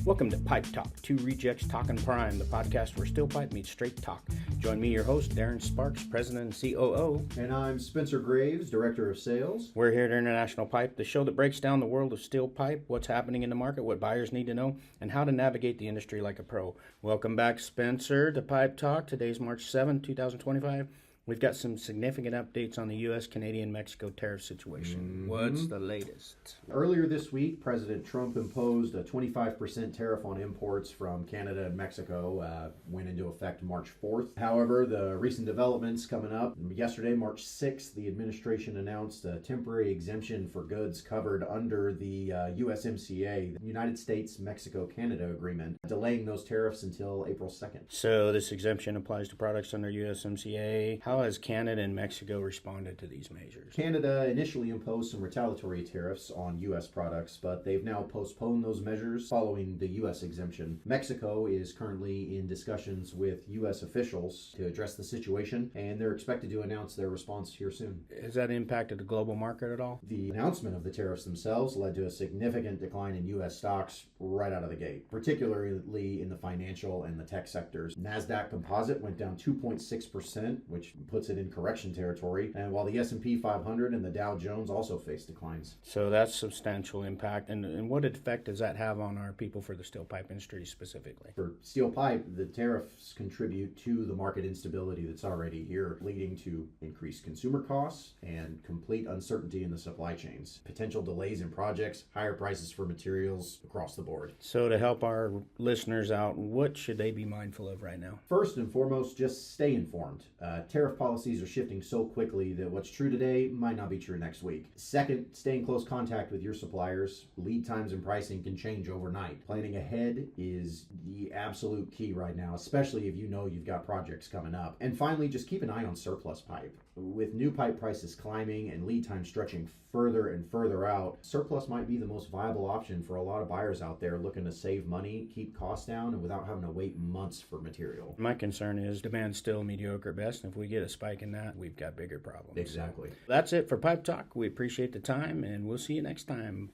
Welcome to Pipe Talk, two rejects talking prime, the podcast where steel pipe meets straight talk. Join me, your host, Darren Sparks, President and COO. And I'm Spencer Graves, Director of Sales. We're here at International Pipe, the show that breaks down the world of steel pipe, what's happening in the market, what buyers need to know, and how to navigate the industry like a pro. Welcome back, Spencer, to Pipe Talk. Today's March 7th, 2025. We've got some significant updates on the U.S., Canadian, Mexico tariff situation. What's the latest? Earlier this week, President Trump imposed a 25% tariff on imports from Canada and Mexico. Went into effect March 4th. However, the recent developments coming up. Yesterday, March 6th, the administration announced a temporary exemption for goods covered under the USMCA, the United States-Mexico-Canada Agreement, delaying those tariffs until April 2nd. So this exemption applies to products under USMCA. How has Canada and Mexico responded to these measures? Canada initially imposed some retaliatory tariffs on U.S. products, but they've now postponed those measures following the U.S. exemption. Mexico is currently in discussions with U.S. officials to address the situation, and they're expected to announce their response here soon. Has that impacted the global market at all? The announcement of the tariffs themselves led to a significant decline in U.S. stocks right out of the gate, particularly in the financial and the tech sectors. NASDAQ Composite went down 2.6%, which puts it in correction territory, and while the S&P 500 and the Dow Jones also faced declines. So that's substantial impact. And what effect does that have on our people for the steel pipe industry specifically? For steel pipe, the tariffs contribute to the market instability that's already here, leading to increased consumer costs and complete uncertainty in the supply chains. Potential delays in projects, higher prices for materials across the board. So to help our listeners out, what should they be mindful of right now? First and foremost, just stay informed. Tariff policies are shifting so quickly that what's true today might not be true next week. Second, stay in close contact with your suppliers. Lead times and pricing can change overnight. Planning ahead is the absolute key right now, especially if you know you've got projects coming up. And finally, just keep an eye on surplus pipe. With new pipe prices climbing and lead time stretching further and further out, surplus might be the most viable option for a lot of buyers out there looking to save money, keep costs down, and without having to wait months for material. My concern is demand's still mediocre at best, and if we get a spike in that, we've got bigger problems. Exactly. So that's it for Pipe Talk. We appreciate the time, and we'll see you next time.